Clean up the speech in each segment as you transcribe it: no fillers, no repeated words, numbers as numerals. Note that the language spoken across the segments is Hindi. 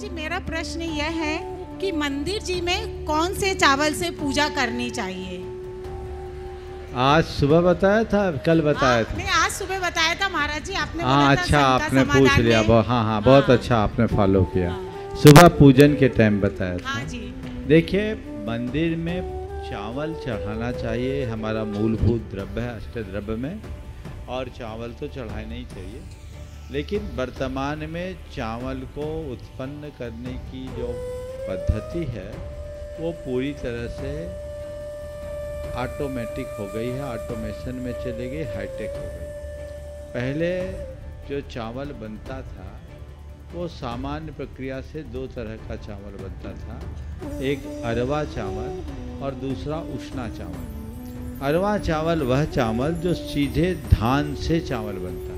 जी मेरा प्रश्न यह है कि मंदिर जी में कौन से चावल से पूजा करनी चाहिए? आज सुबह बताया था, कल बताया था? नहीं, आज सुबह बताया था महाराज जी, आपने हाँ बोला था अच्छा, शंका आपने पूछ समाधान लिया। में। हाँ, बहुत हाँ। अच्छा आपने फॉलो किया। हाँ। सुबह पूजन के टाइम बताया था। हाँ जी। देखिए, मंदिर में चावल चढ़ाना चाहिए, हमारा मूलभूत द्रव्य है अष्ट द्रव्य में, और चावल तो चढ़ाना ही चाहिए। लेकिन वर्तमान में चावल को उत्पन्न करने की जो पद्धति है वो पूरी तरह से ऑटोमेटिक हो गई है, ऑटोमेशन में चले गई, हाईटेक हो गई। पहले जो चावल बनता था वो सामान्य प्रक्रिया से दो तरह का चावल बनता था, एक अरवा चावल और दूसरा उष्णा चावल। अरवा चावल वह चावल जो सीधे धान से चावल बनता,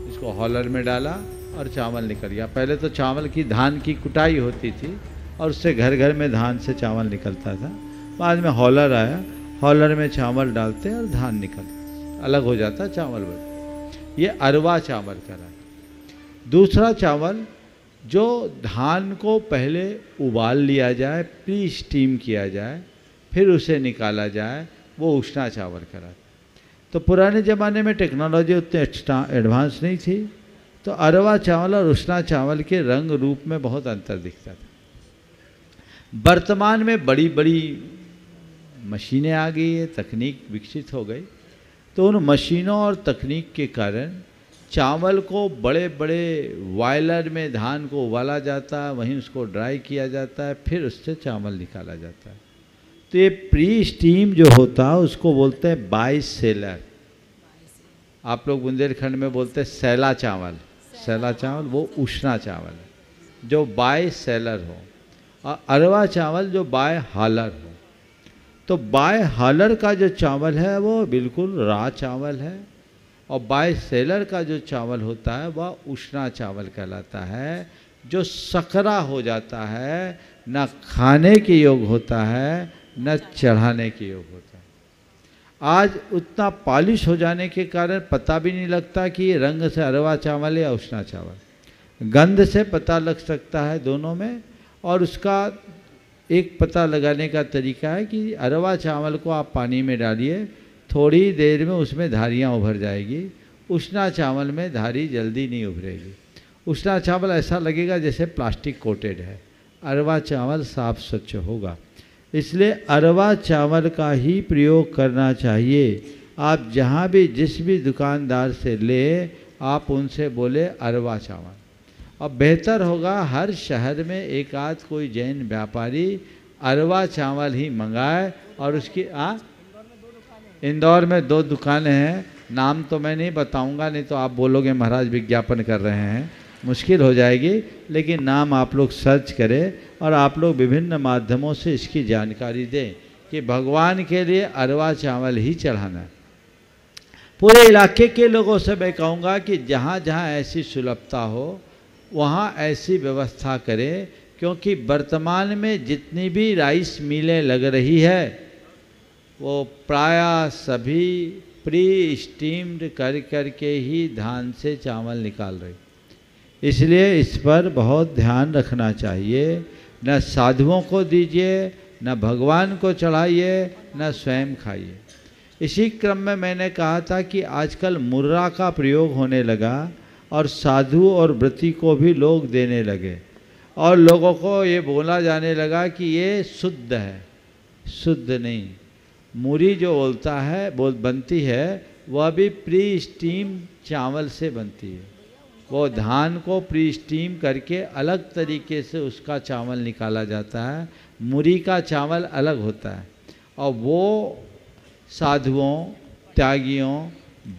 इसको हॉलर में डाला और चावल निकल गया। पहले तो चावल की धान की कुटाई होती थी और उससे घर घर में धान से चावल निकलता था। बाद में हॉलर आया, हॉलर में चावल डालते और धान निकलता, अलग हो जाता चावल बन। ये अरवा चावल करा। दूसरा चावल जो धान को पहले उबाल लिया जाए, प्री स्टीम किया जाए, फिर उसे निकाला जाए, वो उष्णा चावल करा। तो पुराने ज़माने में टेक्नोलॉजी उतने एडवांस नहीं थी, तो अरवा चावल और उष्णा चावल के रंग रूप में बहुत अंतर दिखता था। वर्तमान में बड़ी बड़ी मशीनें आ गई है, तकनीक विकसित हो गई, तो उन मशीनों और तकनीक के कारण चावल को बड़े बड़े बॉयलर में धान को उबाला जाता है, वहीं उसको ड्राई किया जाता है, फिर उससे चावल निकाला जाता है। तो ये प्री स्टीम जो होता है उसको बोलते हैं बाई सेलर। आप लोग बुंदेलखंड में बोलते हैं सैला चावल। सैला चावल वो उष्णा चावल है जो बाय सेलर हो, और अरवा चावल जो बाय हालर हो। तो बाय हालर का जो चावल है वो बिल्कुल रा चावल है, और बाय सेलर का जो चावल होता है वह उष्णा चावल कहलाता है, जो सकरा हो जाता है, न खाने के योग होता है न चढ़ाने के योग होता है। आज उतना पॉलिश हो जाने के कारण पता भी नहीं लगता कि ये रंग से अरवा चावल या उष्णा चावल। गंध से पता लग सकता है दोनों में, और उसका एक पता लगाने का तरीका है कि अरवा चावल को आप पानी में डालिए, थोड़ी देर में उसमें धारियाँ उभर जाएगी। उष्णा चावल में धारी जल्दी नहीं उभरेगी। उष्णा चावल ऐसा लगेगा जैसे प्लास्टिक कोटेड है, अरवा चावल साफ स्वच्छ होगा। इसलिए अरवा चावल का ही प्रयोग करना चाहिए। आप जहाँ भी जिस भी दुकानदार से ले, आप उनसे बोले अरवा चावल। अब बेहतर होगा हर शहर में एक आध कोई जैन व्यापारी अरवा चावल ही मंगाए, और उसकी इंदौर में 2 दुकानें हैं, नाम तो मैं नहीं बताऊंगा, नहीं तो आप बोलोगे महाराज विज्ञापन कर रहे हैं, मुश्किल हो जाएगी। लेकिन नाम आप लोग सर्च करें और आप लोग विभिन्न माध्यमों से इसकी जानकारी दें कि भगवान के लिए अरवा चावल ही चढ़ाना है। पूरे इलाके के लोगों से मैं कहूँगा कि जहाँ जहाँ ऐसी सुलभता हो वहाँ ऐसी व्यवस्था करें, क्योंकि वर्तमान में जितनी भी राइस मिलें लग रही है वो प्रायः सभी प्री स्टीम्ड कर के ही धान से चावल निकाल रही। इसलिए इस पर बहुत ध्यान रखना चाहिए। न साधुओं को दीजिए, न भगवान को चढ़ाइए, न स्वयं खाइए। इसी क्रम में मैंने कहा था कि आजकल मुर्रा का प्रयोग होने लगा और साधु और व्रती को भी लोग देने लगे, और लोगों को ये बोला जाने लगा कि ये शुद्ध है। शुद्ध नहीं, मूरी जो बनती है वह भी प्री स्टीम चावल से बनती है। वो धान को प्री स्टीम करके अलग तरीके से उसका चावल निकाला जाता है। मूरी का चावल अलग होता है, और वो साधुओं, त्यागियों,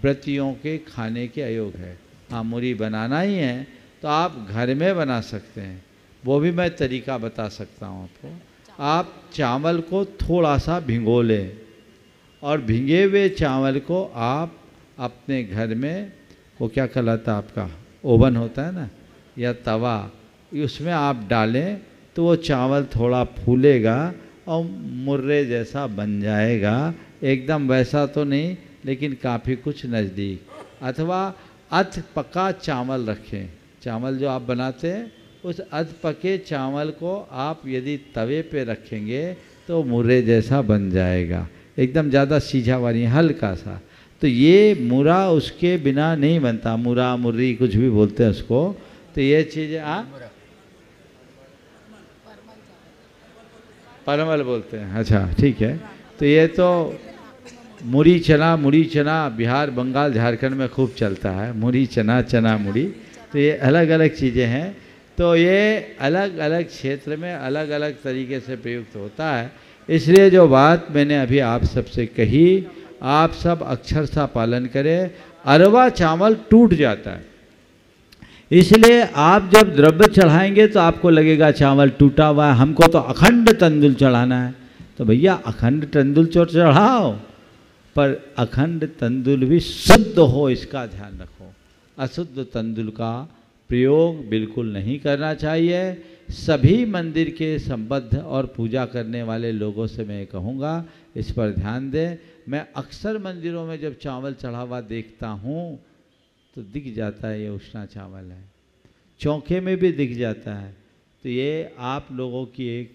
व्रतियों के खाने के अयोग है। हाँ, मूरी बनाना ही है तो आप घर में बना सकते हैं, वो भी मैं तरीका बता सकता हूँ आपको। आप चावल को थोड़ा सा भिगो लें, और भिगे हुए चावल को आप अपने घर में, वो क्या कहलाता है आपका ओवन होता है ना, या तवा, उसमें आप डालें तो वो चावल थोड़ा फूलेगा और मुर्रे जैसा बन जाएगा। एकदम वैसा तो नहीं, लेकिन काफ़ी कुछ नज़दीक। अथवा अध पका चावल रखें। चावल जो आप बनाते हैं उस अध पके चावल को आप यदि तवे पे रखेंगे तो मुर्रे जैसा बन जाएगा, एकदम ज़्यादा सीझा हुआ नहीं, हल्का सा। तो ये मुरा उसके बिना नहीं बनता, मुरा मुर्री कुछ भी बोलते हैं उसको। तो ये चीज़ परमल बोलते हैं, अच्छा ठीक है। तो ये तो मुरी चना बिहार बंगाल झारखंड में खूब चलता है, मुरी चना चना मुरी। तो ये अलग अलग चीज़ें हैं। तो ये अलग अलग क्षेत्र में अलग अलग तरीके से प्रयुक्त होता है। इसलिए जो बात मैंने अभी आप सबसे कही, आप सब अक्षरशः पालन करें। अरवा चावल टूट जाता है, इसलिए आप जब द्रव्य चढ़ाएंगे तो आपको लगेगा चावल टूटा हुआ है, हमको तो अखंड तंदुल चढ़ाना है। तो भैया अखंड तंदुल चढ़ाओ, पर अखंड तंदुल भी शुद्ध हो, इसका ध्यान रखो। अशुद्ध तंदुल का प्रयोग बिल्कुल नहीं करना चाहिए। सभी मंदिर के संबद्ध और पूजा करने वाले लोगों से मैं कहूँगा इस पर ध्यान दें। मैं अक्सर मंदिरों में जब चावल चढ़ा हुआ देखता हूँ तो दिख जाता है ये उष्णा चावल है, चौके में भी दिख जाता है। तो ये आप लोगों की एक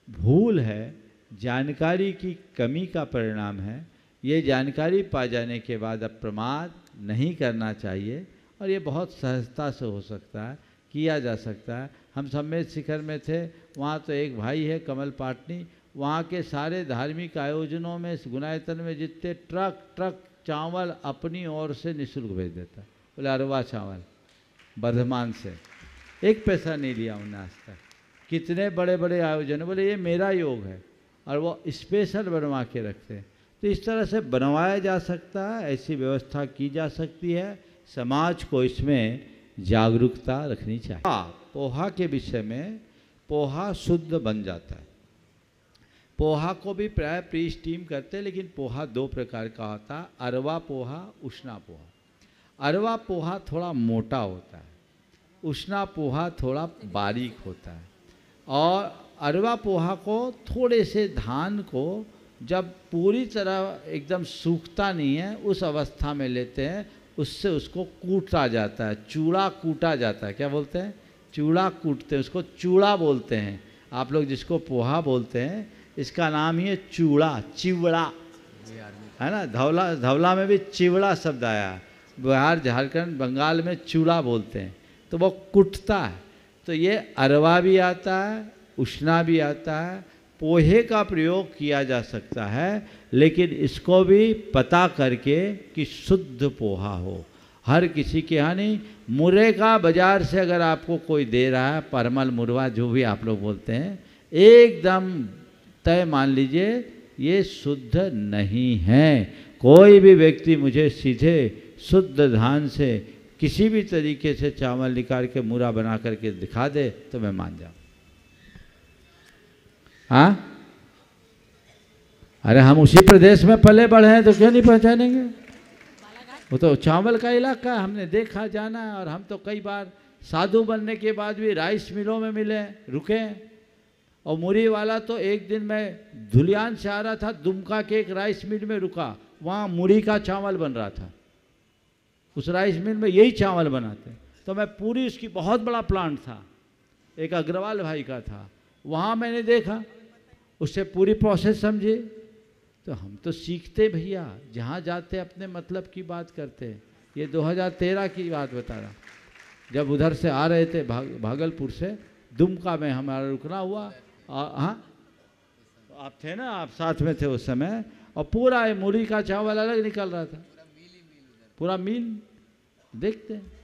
भूल है, जानकारी की कमी का परिणाम है। ये जानकारी पा जाने के बाद अब प्रमाद नहीं करना चाहिए, और ये बहुत सहजता से हो सकता है, किया जा सकता है। हम सम्मेद शिखर में थे, वहाँ तो एक भाई है कमल पाटनी, वहाँ के सारे धार्मिक आयोजनों में गुनायतन में जितने ट्रक ट्रक चावल अपनी ओर से निःशुल्क भेज देता। बोले अरवा चावल वर्धमान से, एक पैसा नहीं लिया उन्होंने आज तक। कितने बड़े बड़े आयोजन, बोले ये मेरा योग है, और वो स्पेशल बनवा के रखते हैं। तो इस तरह से बनवाया जा सकता है, ऐसी व्यवस्था की जा सकती है। समाज को इसमें जागरूकता रखनी चाहिए। पोहा के विषय में, पोहा शुद्ध बन जाता है। पोहा को भी प्राय प्री स्टीम करते हैं, लेकिन पोहा दो प्रकार का होता है, अरवा पोहा, उष्णा पोहा। अरवा पोहा थोड़ा मोटा होता है, उष्णा पोहा थोड़ा बारीक होता है। और अरवा पोहा को थोड़े से धान को जब पूरी तरह एकदम सूखता नहीं है उस अवस्था में लेते हैं, उससे उसको कूटा जाता है, चूड़ा कूटा जाता है। क्या बोलते हैं? चूड़ा कूटते हैं, उसको चूड़ा बोलते हैं। आप लोग जिसको पोहा बोलते हैं, इसका नाम ही है चूड़ा, चिवड़ा, है ना। धवला में भी चिवड़ा शब्द आया, बिहार झारखंड बंगाल में चूड़ा बोलते हैं। तो वो कुटता है। तो ये अरवा भी आता है, उष्णा भी आता है। पोहे का प्रयोग किया जा सकता है, लेकिन इसको भी पता करके कि शुद्ध पोहा हो। हर किसी के यहाँ नहीं। मुर्रे का बाजार से अगर आपको कोई दे रहा है, परमल मुरवा जो भी आप लोग बोलते हैं, एकदम तय मान लीजिए ये शुद्ध नहीं है। कोई भी व्यक्ति मुझे सीधे शुद्ध धान से किसी भी तरीके से चावल निकाल के मुरा बना करके दिखा दे तो मैं मान जाऊँ। हाँ, अरे हम उसी प्रदेश में पले बढ़े हैं तो क्यों नहीं पहचानेंगे? वो तो चावल का इलाका है, हमने देखा जाना है। और हम तो कई बार साधु बनने के बाद भी राइस मिलों में मिले, रुके। और मुरी वाला तो एक दिन मैं धुलियान से आ रहा था, दुमका के एक राइस मिल में रुका, वहाँ मुरी का चावल बन रहा था। उस राइस मिल में यही चावल बनाते। तो मैं पूरी, उसकी बहुत बड़ा प्लांट था, एक अग्रवाल भाई का था, वहाँ मैंने देखा, उससे पूरी प्रोसेस समझे। तो हम तो सीखते भैया, जहाँ जाते अपने मतलब की बात करते हैं। ये 2013 की बात बता रहा, जब उधर से आ रहे थे भागलपुर से, दुमका में हमारा रुकना हुआ। हाँ, आप थे ना, आप साथ में थे उस समय। और पूरा मुरी का चावल अलग निकल रहा था, पूरा मील देखते हैं।